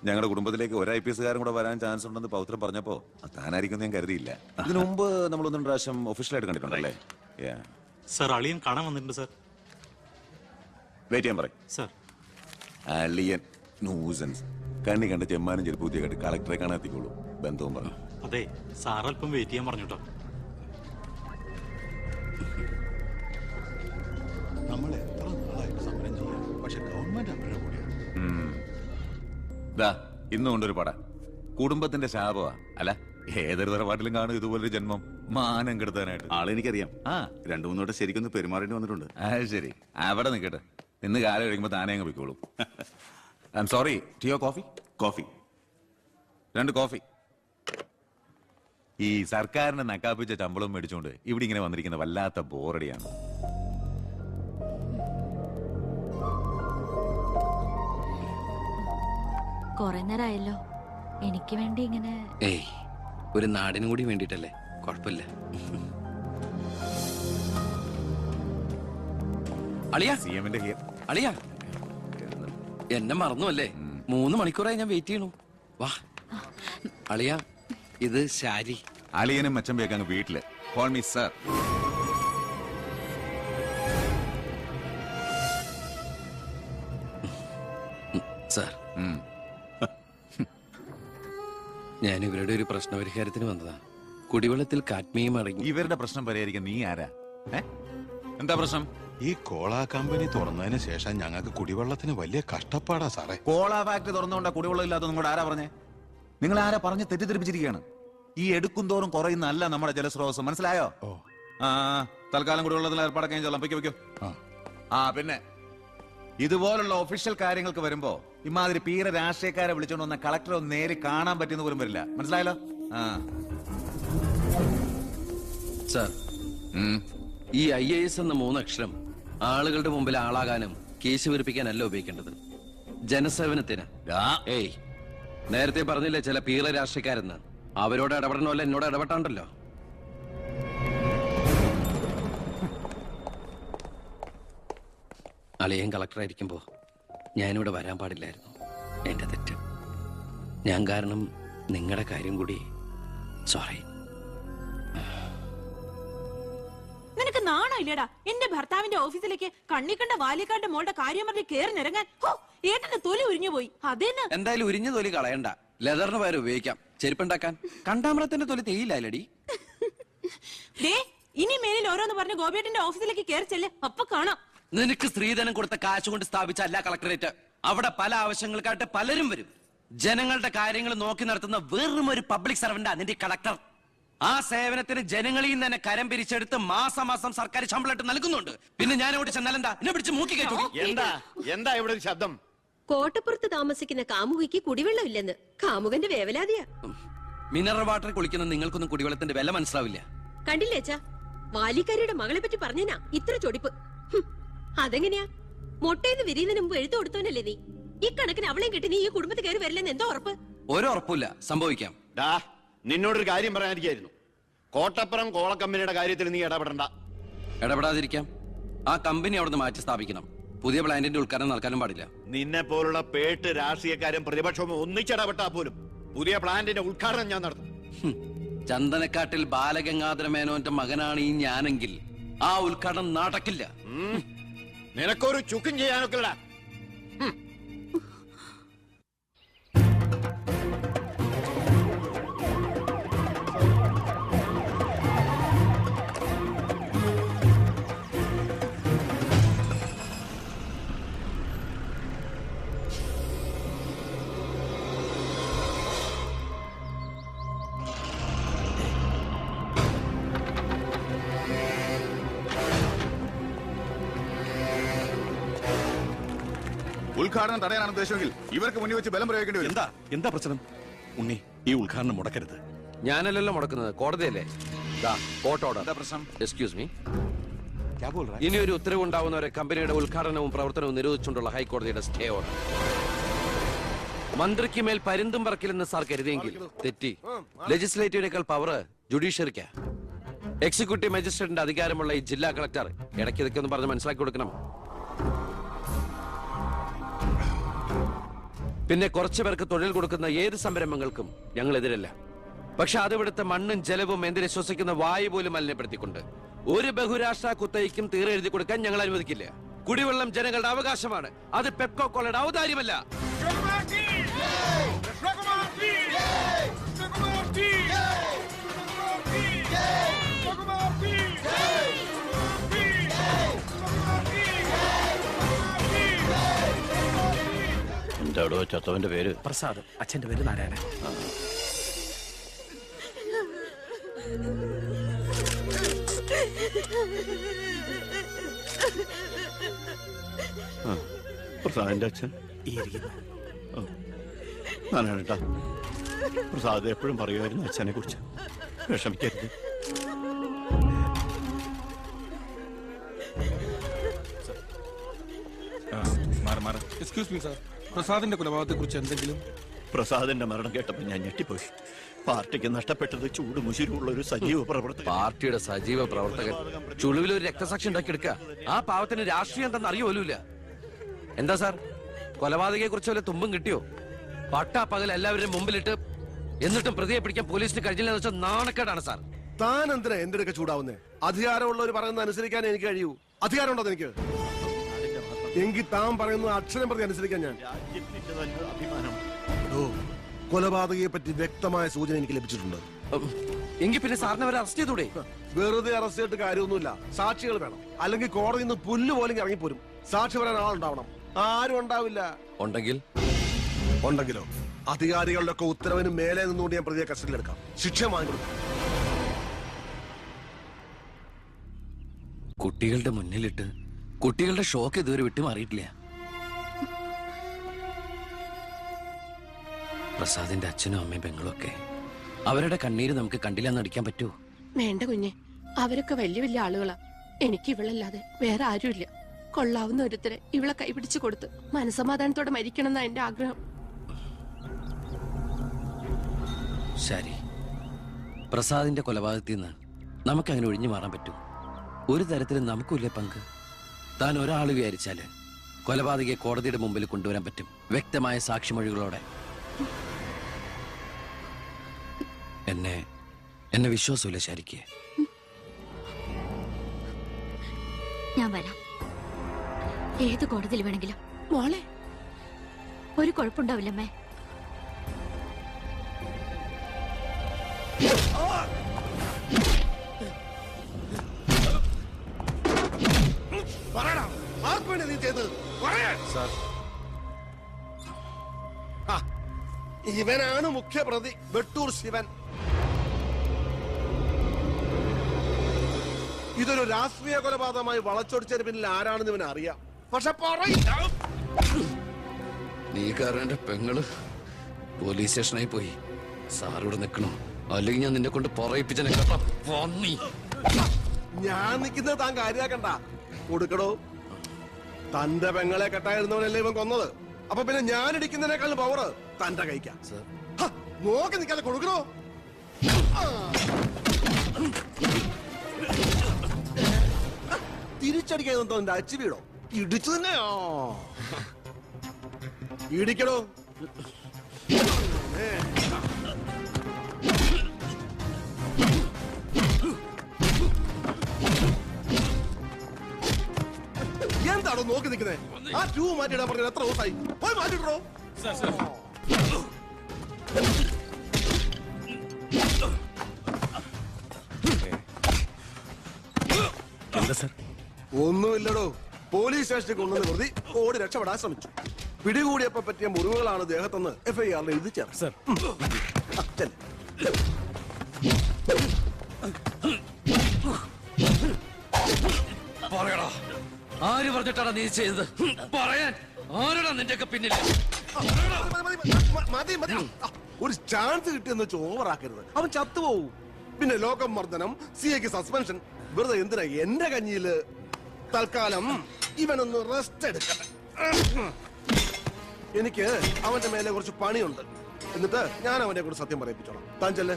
ഞങ്ങളുടെ കുടുംബത്തിലേക്ക് ഒരു IPS കാരൻ കൂടെ വരാൻ ചാൻസ് ഉണ്ടെന്ന് പൗത്രം പറഞ്ഞപ്പോ താനായിരിക്കും ഞാൻ കരുതിയില്ല. ഇതിനു മുമ്പ് നമ്മൾ ഒന്നും പ്രാവശ്യം ഒഫീഷ്യലായിട്ട് കണ്ടിട്ടുണ്ടല്ലേ? സർ, അളിയൻ കാണാൻ വന്നിട്ടുണ്ട് സർ. വെയിറ്റ് ചെയ്യാൻ പറയും സർ. അളിയൻ ന്യൂസൻസ് കണ്ണി കണ്ട ചെമ്മാനും ചെരുപ്പൂത്തിയെ കണ്ട് കളക്ടറെ കാണാൻ എത്തിക്കോളൂ. ബന്ധവും പറഞ്ഞു. അതെ, സാർ അല്പം വെയിറ്റ് ചെയ്യാൻ പറഞ്ഞിട്ടോ. നമ്മൾ എത്ര നാളായിട്ട് സമരം ചെയ്യാം, പക്ഷെ ഗവൺമെന്റ് അവരുടെ കൂടെയാണ്. ഇന്നും കൊണ്ടൊരു പട കുടുംബത്തിന്റെ ശാപമാ. അല്ല, ഏതൊരു തറവാട്ടിലും കാണും ഇതുപോലൊരു ജന്മം മാനം കെടുത്താനായിട്ട്. ആളെനിക്കറിയാം. 2-3 വട്ടം ശരിക്കൊന്ന് പെരുമാറേണ്ടി വന്നിട്ടുണ്ട്. ശരി, അവിടെ നിൽക്കട്ടെ. ഇന്ന് കാലം കഴിയുമ്പോ താനേ അങ്ങ് പോയിക്കോളൂ. I am sorry. ടീയോ കോഫി? Coffee 2 coffee. ഈ സർക്കാരിനെ നക്കാപ്പിച്ച ശമ്പളം മേടിച്ചുകൊണ്ട് ഇവിടെ ഇങ്ങനെ വന്നിരിക്കുന്ന വല്ലാത്ത ബോറടിയാണ്. കൊറേ നേരമായല്ലോ. എനിക്ക് വേണ്ടി ഇങ്ങനെ ഒരു നാടിനും കൂടി വേണ്ടിട്ടല്ലേ? കുഴപ്പമില്ല. അളിയാ, അളിയാ, എന്നെ മറന്നു അല്ലേ? 3 മണിക്കൂറായി ഞാൻ വെയിറ്റ് ചെയ്യണു. വാ അളിയാ, ഇത് ശാരി. അളിയനും മച്ചമ്പയൊക്കെ അങ്ങ് വീട്ടില്. Call me sir. സാർ, ഞാൻ ഇവരുടെ ഒരു പ്രശ്നപരിഹാരത്തിന് വന്നതാ. കുടിവെള്ളത്തിൽ കാഡ്മിയം അടങ്ങി. ഇവരുടെ പ്രശ്നം പരിഹരിക്കാൻ നീ ആരാ? എന്താ പ്രശ്നം? ഈ കോള കമ്പനി തുറന്നതിന് ശേഷം ഞങ്ങൾക്ക് കുടിവെള്ളത്തിന് വലിയ കഷ്ടപ്പാടാ സാറേ. കോള ഫാക്ടറി തുറന്നുകൊണ്ടാ കുടിവെള്ളം ഇല്ലാത്ത നിങ്ങളോട് ആരാ പറഞ്ഞേ? നിങ്ങൾ ആരാ പറഞ്ഞ് തെറ്റിദ്ധരിപ്പിച്ചിരിക്കുകയാണ്. ഈ എടുക്കും തോറും കുറയുന്നല്ല നമ്മുടെ ജലസ്രോതസ്. മനസ്സിലായോ? തൽക്കാലം കുടിവെള്ളത്തിൽ ഏർപ്പാടൊക്കെ ചെല്ലാം. വെക്കോ. പിന്നെ ഇതുപോലുള്ള ഒഫീഷ്യൽ കാര്യങ്ങൾക്ക് വരുമ്പോ ഇമാതിരി പീര രാഷ്ട്രീയക്കാരെ വിളിച്ചോണ്ട് വന്ന കളക്ടറെ ഒന്ന് നേരി കാണാൻ പറ്റുന്ന പോലും വരില്ല. മനസ്സിലായല്ലോ? സാർ, ഈ IAS എന്ന 3 അക്ഷരം ആളുകളുടെ മുമ്പിൽ ആളാകാനും കേസ് വെറുപ്പിക്കാനല്ല ഉപയോഗിക്കേണ്ടത്. ജനസേവനത്തിന്. നേരത്തെ പറഞ്ഞില്ലേ ചില പീറ രാഷ്ട്രീയക്കാരെന്ന്? അവരോട് ഇടപെടണമല്ല, എന്നോട് ഇടപെട്ടാണ്ടല്ലോ. അളിയൻ കളക്ടറായിരിക്കുമ്പോ ഞാനിവിടെ വരാൻ പാടില്ലായിരുന്നു. എന്റെ തെറ്റ്. ഞാൻ കാരണം നിങ്ങളുടെ കാര്യം കൂടി. സോറി. നിനക്ക് നാണോ ഇല്ലടാ? എന്റെ ഭർത്താവിന്റെ ഓഫീസിലേക്ക് കണ്ണിക്കണ്ട വാലിക്കാന്റെ മോളുടെ കാര്യം പറഞ്ഞ് കേറി നിറങ്ങാൻ. ഏട്ടന്റെ തൊലി ഉരിഞ്ഞു പോയി. അതേന്ന് എന്തായാലും ഉരിഞ്ഞ തൊലി കളയണ്ട. ലെതറിന് പകരം ഉപയോഗിക്കാം. ചെരുപ്പുണ്ടാക്കാൻ. കണ്ടാമൃത്തിന്റെ തൊലി തേയില്ലടി. ഇനി മേലിൽ ഓരോന്ന് പറഞ്ഞ് ഗോപിയേട്ടന്റെ ഓഫീസിലേക്ക് കയറി ചെല്ലേ. അപ്പൊ കാണാം. നിനക്ക് സ്ത്രീധനം കൊടുത്ത കാശ് കൊണ്ട് സ്ഥാപിച്ച അല്ല കളക്ടറേറ്റ്. അവിടെ പല ആവശ്യങ്ങൾക്കായിട്ട് പലരും വരും. ജനങ്ങളുടെ കാര്യങ്ങൾ നോക്കി നടത്തുന്ന വെറും ഒരു പബ്ലിക് സർവന്റാ നിന്റെ കളക്ടർ. ആ സേവനത്തിന് ജനങ്ങളിൽ നിന്ന് തന്നെ കരം പിരിച്ചെടുത്ത് മാസം സർക്കാർ ശമ്പളം നൽകുന്നുണ്ട്. പിന്നെ ഞാൻ ഇവിടെ ചെന്നാലെന്താ? എന്നെ പിടിച്ച് മൂക്കി കയറ്റു. എന്താ ഇവിടെ ഒരു ശബ്ദം? കോട്ടപ്പുറത്ത് താമസിക്കുന്ന കാമുകിക്ക് കുടിവെള്ളം ഇല്ലെന്ന് കാമുകന്റെ വേവലാതിയാ. മിനറൽ വാട്ടർ കുളിക്കുന്ന നിങ്ങൾക്കൊന്നും കുടിവെള്ളത്തിന്റെ വില മനസ്സിലാവില്ല. കണ്ടില്ലേച്ചാ, വാലിക്കാരിയുടെ മകളെ പറ്റി പറഞ്ഞനാ ഇത്ര ചൊടിപ്പ്. അതെങ്ങനെയാ? മൊട്ടേന്ന് വിരിയുന്നതിന് മുമ്പ് എഴുത്തു കൊടുത്തവനല്ലേ നീ? ഈ കണക്കിന് അവളെയും കിട്ടി നീ ഈ കുടുംബത്തിൽ കയറി വരില്ലെന്ന് എന്തോ ഉറപ്പ്? ഒരു ഉറപ്പില്ല. സംഭവിക്കാം. നിന്നോടൊരു കാര്യം പറയാനിരിക്കായിരുന്നു. കോട്ടപ്പുറം കോള കമ്പനിയുടെ കാര്യത്തിൽ നീ ഇടപെടണ്ട. ഇടപെടാതിരിക്കാം. ആ കമ്പനി അവിടുന്ന് മാറ്റി സ്ഥാപിക്കണം. പുതിയ പ്ലാന്റിന്റെ ഉദ്ഘാടനം നടക്കാനും പാടില്ല. നിന്നെ പോലുള്ള പേട്ട് രാഷ്ട്രീയക്കാരും പ്രതിപക്ഷവും ഒന്നിച്ചിടപെട്ടാ പോലും പുതിയ പ്ലാന്റിന്റെ ഉദ്ഘാടനം ഞാൻ നടത്തും. ചന്ദനക്കാട്ടിൽ ബാലഗംഗാധര മേനോന്റെ മകനാണ് ഈ ഞാനെങ്കിൽ ആ ഉദ്ഘാടനം നടക്കില്ല. നിനക്കൊരു ചുക്കും ചെയ്യാനൊക്കെടാ. ഉദ്ഘാടനം തടയാനാണ് ഉദ്ദേശമെങ്കിൽ ഇവർക്ക് മുന്നിൽ വെച്ച് ബലം പ്രയോഗിക്കേണ്ടി വരും. എന്താ പ്രശ്നം? ഉണ്ണി, ഈ ഉദ്ഘാടനം മുടക്കരുത്. ഞാനല്ലല്ലോ മുടക്കുന്നത്, കോടതിയല്ലേ. Excuse me. ഇനി ഒരു ഉത്തരവ് ഉണ്ടാവുന്നവരെ കമ്പനിയുടെ ഉദ്ഘാടനവും പ്രവർത്തനവും നിരോധിച്ചുകൊണ്ടുള്ള ഹൈക്കോടതിയുടെ സ്റ്റേ ഓർഡർ. മന്ത്രിക്ക് മേൽ പരുന്തും പറക്കില്ലെന്ന് സാർ കരുതിയെങ്കിൽ തെറ്റി. ലെജിസ്ലേറ്റീവിനേക്കാൾ പവർ ജുഡീഷ്യറിക്കാ. എക്സിക്യൂട്ടീവ് മജിസ്ട്രേറ്റിന്റെ അധികാരമുള്ള ഈ ജില്ലാ കളക്ടർ ഇടയ്ക്ക് ഇതൊക്കെ ഒന്ന് പറഞ്ഞ് മനസ്സിലാക്കി കൊടുക്കണം. പിന്നെ കുറച്ചു പേർക്ക് തൊഴിൽ കൊടുക്കുന്ന ഏത് സംരംഭങ്ങൾക്കും ഞങ്ങൾ എതിരല്ല. പക്ഷെ അതിവിടുത്തെ മണ്ണും ജലവും എന്തിനെ ശ്വസിക്കുന്ന വായു പോലും മലിനപ്പെടുത്തിക്കൊണ്ട് ഒരു ബഹുരാഷ്ട്ര കുത്തയ്ക്കും തീരെ എഴുതി കൊടുക്കാൻ ഞങ്ങൾ അനുവദിക്കില്ല. കുടിവെള്ളം ജനങ്ങളുടെ അവകാശമാണ്, അത് പെപ്കോ കോളയുടെ ഔദാര്യമല്ല. എന്താടോ ചത്തവന്റെ പേര്? പ്രസാദ്. അച്ഛന്റെ പേര് നാരായണൻ. പ്രസാദിന്റെ അച്ഛൻ ഞാനാണ് കേട്ടാ. പ്രസാദ് എപ്പോഴും പറയുമായിരുന്നു അച്ഛനെ കുറിച്ച്. വിഷമിക്കരുത്. എക്സ്ക്യൂസ് മീ സാർ, പ്രസാദിന്റെ കൊലപാതകത്തെ കുറിച്ച് എന്തെങ്കിലും? പ്രസാദിന്റെ മരണം കേട്ടപ്പോൾ ഞാൻ ഞെട്ടിപ്പോയി. പാർട്ടിക്ക് നഷ്ടപ്പെട്ടത് ചൂട് മുശിരുള്ള ഒരു സജീവ പ്രവർത്തകൻ. പാർട്ടിയുടെ സജീവ പ്രവർത്തകൻ ചുളുവിൽ ഒരു രക്തസാക്ഷി ഉണ്ടാക്കിയെടുക്കുക. ആ പാവത്തിന് രാഷ്ട്രീയം എന്താണെന്ന് അറിയുമല്ല. എന്താ സാർ, കൊലപാതകയെ കുറിച്ച് വല്ല തുമ്പും കിട്ടിയോ? പട്ടാ പകൽ എല്ലാവരും മുമ്പിലിട്ട് എന്നിട്ടും പ്രതിയെ പിടിക്കാൻ പോലീസിന് കഴിഞ്ഞില്ലെന്ന് വെച്ചാൽ നാണക്കേടാണ് സാർ. താൻ എന്തിനാ എന്റെ അടുക്ക ചൂടാവുന്നേ? അധികാരമുള്ളവർ പറയുന്നത് അനുസരിക്കാൻ എനിക്ക് കഴിയൂ. അധികാരമുണ്ടോ എനിക്ക്? എങ്കിൽ താൻ പറയുന്നത് അക്ഷരം പ്രതി അനുസരിക്കാൻ ഞാൻ. കൊലപാതകയെ പറ്റി വ്യക്തമായ സൂചന എനിക്ക് ലഭിച്ചിട്ടുണ്ട്. എങ്കിൽ പിന്നെ സാറിനെ അവരെ അറസ്റ്റ് ചെയ്തൂടെ? വെറുതെ അറസ്റ്റ് ചെയ്തിട്ട് കാര്യമൊന്നുമില്ല. സാക്ഷികൾ വേണം. അല്ലെങ്കിൽ കോടതിയിൽ നിന്ന് പുല്ല് പോലും ഇറങ്ങിപ്പോരും. സാക്ഷി പറയാൻ ആളുണ്ടാവണം. ആരും ഉണ്ടാവില്ല. ഉണ്ടെങ്കിലോ അധികാരികളുടെ ഒക്കെ ഉത്തരവിന് മേലെ നിന്നുകൊണ്ട് ഞാൻ പ്രതിയെ കസ്റ്റഡിയിലെടുക്കാം. ശിക്ഷ വാങ്ങിക്കൊടുക്കാം. കുട്ടികളുടെ മുന്നിലിട്ട് കുട്ടികളുടെ ഷോക്ക് ഇതുവരെ വിട്ടുമാറിയിട്ടില്ല. പ്രസാദിന്റെ അച്ഛനും അമ്മയും പെങ്ങളും ഒക്കെ അവരുടെ കണ്ണീര് നമുക്ക് കണ്ടില്ലെന്ന് നടിക്കാൻ പറ്റുമോ? വേണ്ട കുഞ്ഞെ, അവരൊക്കെ വലിയ വലിയ ആളുകളാ. എനിക്ക് ഇവളല്ലാതെ വേറെ ആരുമില്ല. കൊള്ളാവുന്ന ഒരുത്തരെ ഇവളെ കൈപിടിച്ചു കൊടുത്ത് മനസമാധാനത്തോടെ മരിക്കണം എന്നാ എന്റെ ആഗ്രഹം. ശരി, പ്രസാദിന്റെ കൊലപാതകത്തിൽ നിന്ന് നമുക്ക് അങ്ങനെ ഒഴിഞ്ഞു മാറാൻ പറ്റൂ? ഒരു തരത്തിലും നമുക്കില്ലേ പങ്ക്? താൻ ഒരാൾ വിചാരിച്ചാല് കൊലപാതകയെ കോടതിയുടെ മുമ്പിൽ കൊണ്ടുവരാൻ പറ്റും, വ്യക്തമായ സാക്ഷിമൊഴികളോടെ. എന്നെ വിശ്വാസമില്ല ശരിക്ക്. ഞാൻ വരാം, ഏത് കോടതിയിൽ വേണമെങ്കിലും. മോളെ, ഒരു കുഴപ്പമുണ്ടാവില്ലമ്മേ. ഇവനാണ് മുഖ്യപ്രതി, വെട്ടൂർ ശിവൻ. ഇതൊരു രാഷ്ട്രീയ കൊലപാതകമായി വളച്ചൊടിച്ചതിന് പിന്നിൽ ആരാണെന്ന് ഇവന് അറിയാം. പക്ഷെ നീ കാരണം എന്റെ പെങ്ങള് പോലീസ് സ്റ്റേഷനായി പോയി. സാറിവിടെ നിൽക്കണോ? അല്ലെങ്കിൽ ഞാൻ നിന്നെ കൊണ്ട് പറയിപ്പിച്ചനെ. ഞാൻ നിൽക്കുന്നത് താൻ കാര്യാക്കണ്ട. കൊടുക്കടോ. തന്റെ പെങ്ങളെ കെട്ടായിരുന്നവനല്ലേ ഇവൻ കൊന്നത്. അപ്പൊ പിന്നെ ഞാൻ ഇടിക്കുന്നതിനേക്കാളും പവർ തന്റെ കഴിക്കാം. നോക്കി നിൽക്കാതെ കൊടുക്കണോ? തിരിച്ചടിക്കാൻ തോന്നുന്നു അച്ചു വീടോ? ഇടിച്ചു തന്നെയോ? ഇടിക്കടോ. എന്താണോ നോക്കി നിൽക്കുന്നേ? ആ ട്യൂ മാറ്റിയിടാൻ പറഞ്ഞത് എത്ര ദിവസമായി? പോയി മാറ്റിട്ടോ. ഒന്നുമില്ലടോ. പോലീസ് സ്റ്റേഷനിൽ കൊണ്ടുവന്ന് പ്രതി ഓടി രക്ഷപ്പെടാൻ ശ്രമിച്ചു. പിടികൂടിയപ്പോ പറ്റിയ മുറിവുകളാണ് ദേഹത്തെന്ന് FIR എഴുതി ചേർത്ത്. ആര് പറഞ്ഞിട്ടാണ് നീ ചെയ്തത്? പറയാൻ ആരാടാ നിന്റെയൊക്കെ പിന്നിൽ? ഒരു ചാൻസ് കിട്ടിയെന്ന് വെച്ച് ഓവറാക്കരുത്. അവൻ ചത്തുപോവും. പിന്നെ ലോകം മർദ്ദനം, CAക്ക് സസ്പെൻഷൻ. വെറുതെ എന്തിനാ എന്റെ കഞ്ഞിയില്? തൽക്കാലം ഇവനൊന്ന് റെസ്റ്റ് എടുക്കട്ടെ. എനിക്ക് അവന്റെ മേലെ കുറച്ച് പണിയുണ്ട്. എന്നിട്ട് ഞാൻ അവനെ കൂടെ സത്യം പറയിപ്പിച്ചോളാം. താൻ ചെല്ലേ.